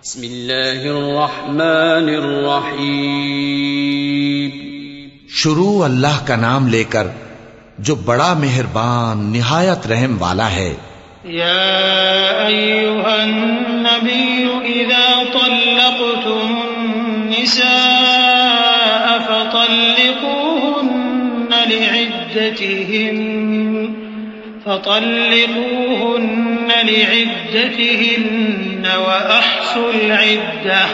بسم اللہ الرحمن الرحیم. شروع اللہ کا نام لے کر جو بڑا مہربان نہایت رحم والا ہے. یا ایھا النبی اذا طلقتم النساء فطلقوهن لعدتهن وأحصوا العدة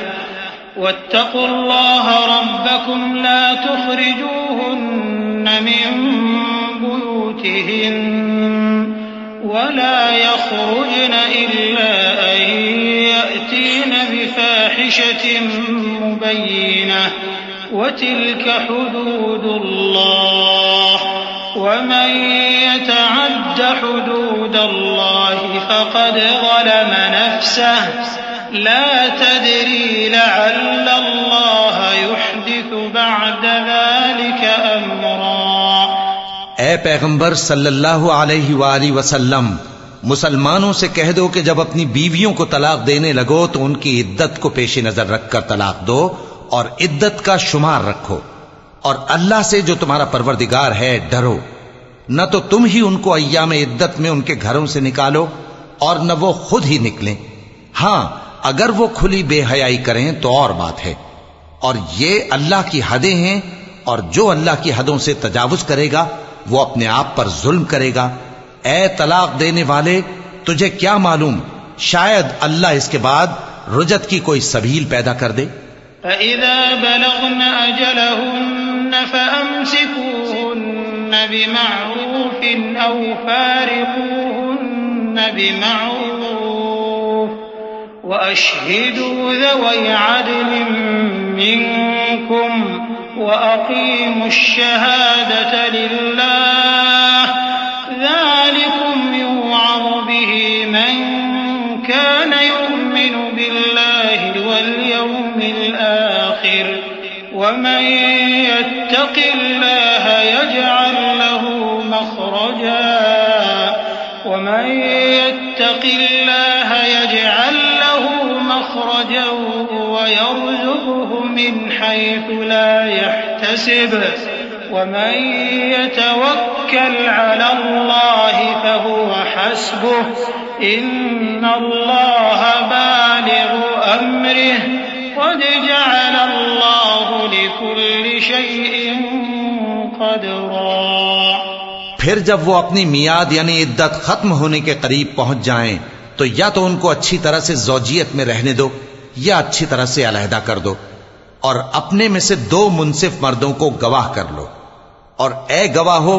واتقوا الله ربكم لا تخرجوهن من بيوتهن ولا يخرجن إلا أن يأتين بفاحشة مبينة وتلك حدود الله ومن يتعد حدود الله فقد ظلم نفسه لا تدري لعل الله يحدث بعد ذلك امرا. اے پیغمبر صلی اللہ علیہ وآلہ وسلم، مسلمانوں سے کہہ دو کہ جب اپنی بیویوں کو طلاق دینے لگو تو ان کی عدت کو پیش نظر رکھ کر طلاق دو اور عدت کا شمار رکھو، اور اللہ سے جو تمہارا پروردگار ہے ڈرو. نہ تو تم ہی ان کو ایام عدت میں ان کے گھروں سے نکالو اور نہ وہ خود ہی نکلیں. ہاں اگر وہ کھلی بے حیائی کریں تو اور بات ہے، اور یہ اللہ کی حدیں ہیں، اور جو اللہ کی حدوں سے تجاوز کرے گا وہ اپنے آپ پر ظلم کرے گا. اے طلاق دینے والے، تجھے کیا معلوم شاید اللہ اس کے بعد رجعت کی کوئی سبیل پیدا کر دے. فَإِذَا بَلَغْنَ أَجَلَهُنَّ فَأَمْسِكُوهُنَّ بِمَعْرُوفٍ أَوْ فَارِقُوهُنَّ بِمَعْرُوفٍ وَأَشْهِدُوا ذَوَيْ عَدْلٍ مِّنكُمْ وَأَقِيمُوا الشَّهَادَةَ لِلَّهِ ذَلِكُمْ يُوعَظُ بِهِ مَن كَانَ يُؤْمِنُ بِاللَّهِ وَالْيَوْمِ الْآخِرِ وَمَن يَتَّقِ اللَّهَ يَجْعَل لَّهُ مَخْرَجًا وَمَن يَتَّقِ اللَّهَ يَجْعَل لَّهُ مَخْرَجًا وَيَرْزُقْهُ مِنْ حَيْثُ لَا يَحْتَسِبُ وَمَن يَتَوَكَّلْ عَلَى اللَّهِ فَهُوَ حَسْبُهُ إِنَّ اللَّهَ بالغ أَمْرِهِ قَدْ جَعَلَ اللَّهُ لِكُلِّ شَيْءٍ قَدْرًا. پھر جب وہ اپنی میعاد یعنی عدت ختم ہونے کے قریب پہنچ جائیں تو یا تو ان کو اچھی طرح سے زوجیت میں رہنے دو یا اچھی طرح سے علیحدہ کر دو، اور اپنے میں سے 2 منصف مردوں کو گواہ کر لو. اور اے گواہو،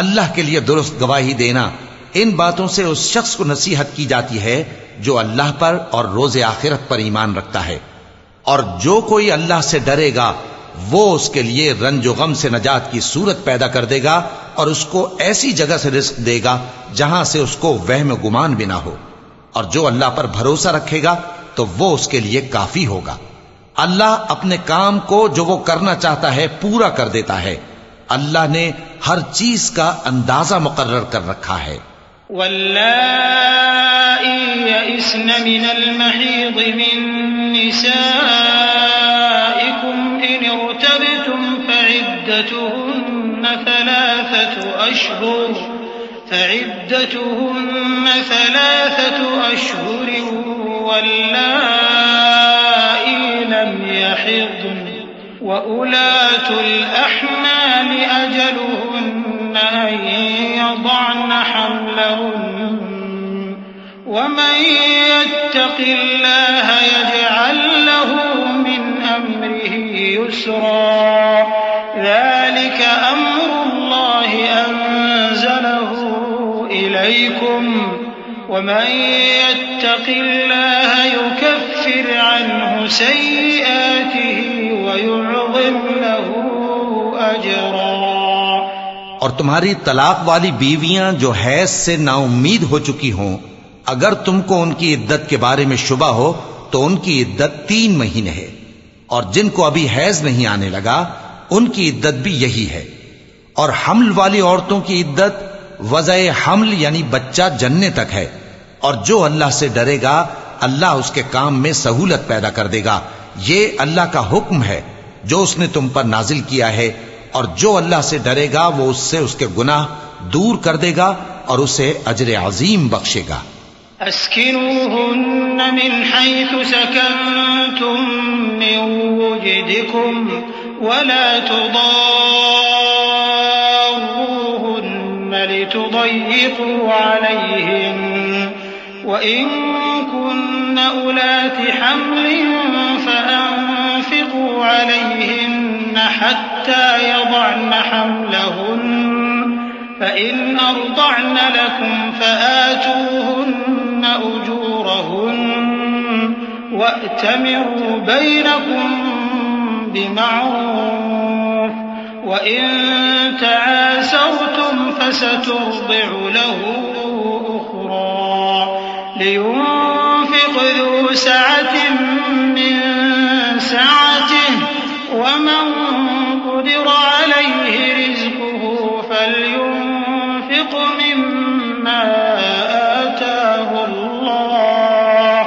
اللہ کے لیے درست گواہی دینا. ان باتوں سے اس شخص کو نصیحت کی جاتی ہے جو اللہ پر اور روز آخرت پر ایمان رکھتا ہے، اور جو کوئی اللہ سے ڈرے گا وہ اس کے لیے رنج و غم سے نجات کی صورت پیدا کر دے گا، اور اس کو ایسی جگہ سے رزق دے گا جہاں سے اس کو وہم و گمان بھی نہ ہو. اور جو اللہ پر بھروسہ رکھے گا تو وہ اس کے لیے کافی ہوگا. اللہ اپنے کام کو جو وہ کرنا چاہتا ہے پورا کر دیتا ہے. اللہ نے ہر چیز کا اندازہ مقرر کر رکھا ہے. واللائي يئسن من المحيض من نسائكم إن ارتبتم فعدتهن 3 أشهر واللائي لم يحضن وأولاة الأحمال أجلهن أن يضعن حملهن ومن يتق الله يجعل له من أمره يسرا. ذلك أمر الله أنزله إليكم ومن يتق الله يكفر عنه سيئاته ويعظم له أجرا. اور تمہاری طلاق والی بیویاں جو حیض سے نا امید ہو چکی ہوں، اگر تم کو ان کی عدت کے بارے میں شبہ ہو تو ان کی عدت 3 مہینے ہے، اور جن کو ابھی حیض نہیں آنے لگا ان کی عدت بھی یہی ہے. اور حمل والی عورتوں کی عدت وضع حمل یعنی بچہ جننے تک ہے، اور جو اللہ سے ڈرے گا اللہ اس کے کام میں سہولت پیدا کر دے گا. یہ اللہ کا حکم ہے جو اس نے تم پر نازل کیا ہے، اور جو اللہ سے ڈرے گا وہ اس سے اس کے گناہ دور کر دے گا اور اسے اجر عظیم بخشے گا. أسكنوهن من حيث سكنتم من وجدكم ولا تضاروهن لتضيقوا عليهن وإن كن أولات حمل فأنفقوا عليهن حتى يضعن حملهن فإن أرضعن لكم فآتوهن أجورهن وأتمروا بينكم بمعروف وإن تعاسرتم فسترضع له أخرى لينفق ذو سعة من سعته ومن قدر عليه رزقه فلينفق مما آتاه الله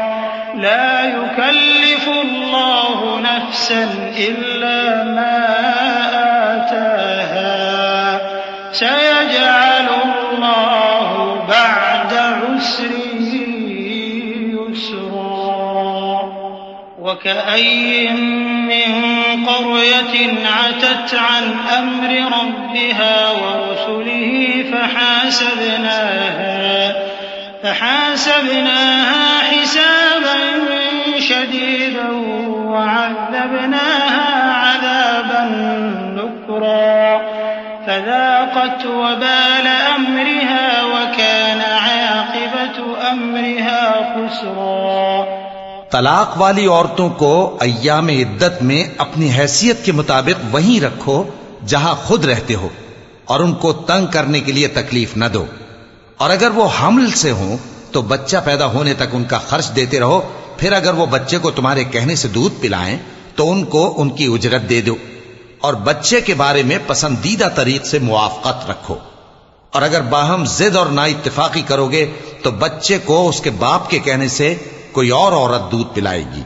لا يكلف الله نفسا إلا ما آتاها سيجعل الله بعد عسر يسرا وكأي من قرية عتت عن أمر ربها ورسله فحاسبناها حسابا شديدا وعذبناها عذابا نكرا فذاقت وبال أمرها وكان عاقبة أمرها خسرا. طلاق والی عورتوں کو ایام عدت میں اپنی حیثیت کے مطابق وہیں رکھو جہاں خود رہتے ہو، اور ان کو تنگ کرنے کے لیے تکلیف نہ دو. اور اگر وہ حمل سے ہوں تو بچہ پیدا ہونے تک ان کا خرچ دیتے رہو. پھر اگر وہ بچے کو تمہارے کہنے سے دودھ پلائیں تو ان کو ان کی اجرت دے دو، اور بچے کے بارے میں پسندیدہ طریق سے موافقت رکھو. اور اگر باہم ضد اور نا اتفاقی کرو گے تو بچے کو اس کے باپ کے کہنے سے کوئی اور عورت دودھ پلائے گی.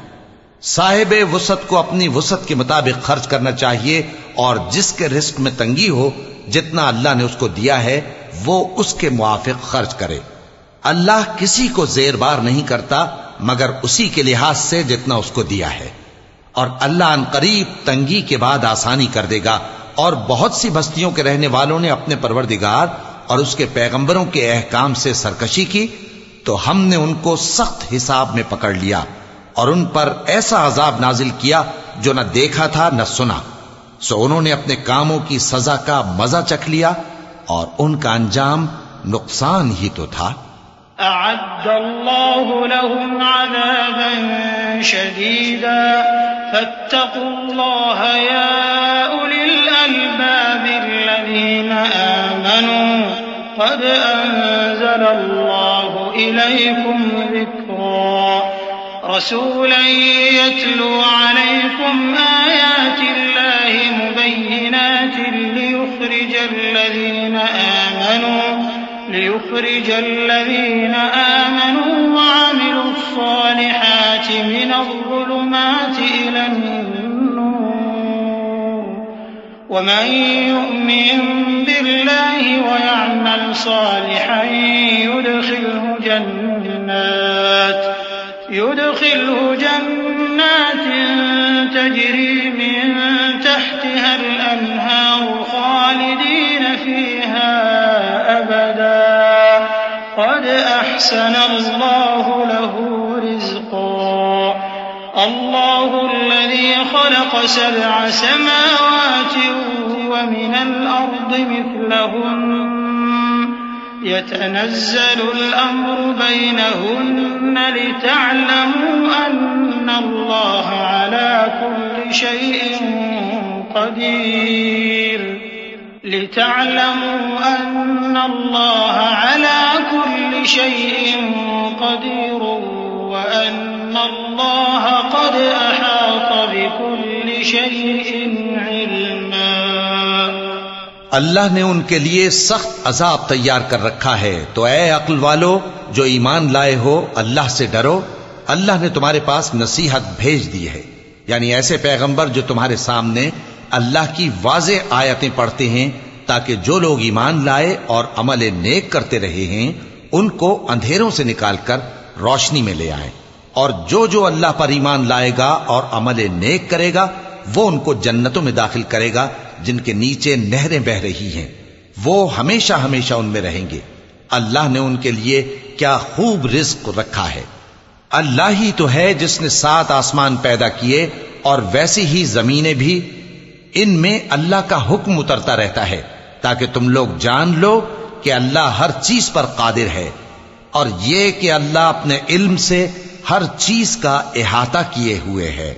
صاحب وسعت کو اپنی وسعت کے مطابق خرچ کرنا چاہیے، اور جس کے رزق میں تنگی ہو جتنا اللہ نے اس کو دیا ہے وہ اس کے موافق خرچ کرے. اللہ کسی کو زیر بار نہیں کرتا مگر اسی کے لحاظ سے جتنا اس کو دیا ہے، اور اللہ ان قریب تنگی کے بعد آسانی کر دے گا. اور بہت سی بستیوں کے رہنے والوں نے اپنے پروردگار اور اس کے پیغمبروں کے احکام سے سرکشی کی تو ہم نے ان کو سخت حساب میں پکڑ لیا اور ان پر ایسا عذاب نازل کیا جو نہ دیکھا تھا نہ سنا. سو انہوں نے اپنے کاموں کی سزا کا مزہ چکھ لیا اور ان کا انجام نقصان ہی تو تھا. أعد الله لهم عذابا شديدا فاتقوا الله يا أولي الألباب الذين آمنوا قد أنزل الله إليكم ذكرا رسولا يتلو عليكم آيات الله مبينات ليخرج الذين آمنوا وعملوا الصالحات من الظلمات إلى النور ومن يؤمن بالله ويعمل صالحا يدخله جنات تجري من تحتها الأنهار خالدين فيها أبدا قد أحسن الله له رزقا الله الذي خلق 7 سماوات ومن الأرض مثلهن يتنزل الأمر بينهن لتعلموا أن الله على كل شيء قدير وأن الله قد أحاط بكل شيء علما. اللہ نے ان کے لیے سخت عذاب تیار کر رکھا ہے، تو اے عقل والو جو ایمان لائے ہو اللہ سے ڈرو اللہ نے تمہارے پاس نصیحت بھیج دی ہے، یعنی ایسے پیغمبر جو تمہارے سامنے اللہ کی واضح آیتیں پڑھتے ہیں، تاکہ جو لوگ ایمان لائے اور عمل نیک کرتے رہے ہیں ان کو اندھیروں سے نکال کر روشنی میں لے آئیں، اور جو اللہ پر ایمان لائے گا اور عمل نیک کرے گا وہ ان کو جنتوں میں داخل کرے گا جن کے نیچے نہریں بہ رہی ہیں، وہ ہمیشہ ہمیشہ ان میں رہیں گے۔ اللہ نے ان کے لیے کیا خوب رزق رکھا ہے۔ اللہ ہی تو ہے جس نے 7 آسمان پیدا کیے اور ویسی ہی زمینیں بھی، ان میں اللہ کا حکم اترتا رہتا ہے تاکہ تم لوگ جان لو کہ اللہ ہر چیز پر قادر ہے، اور یہ کہ اللہ اپنے علم سے ہر چیز کا احاطہ کیے ہوئے ہے۔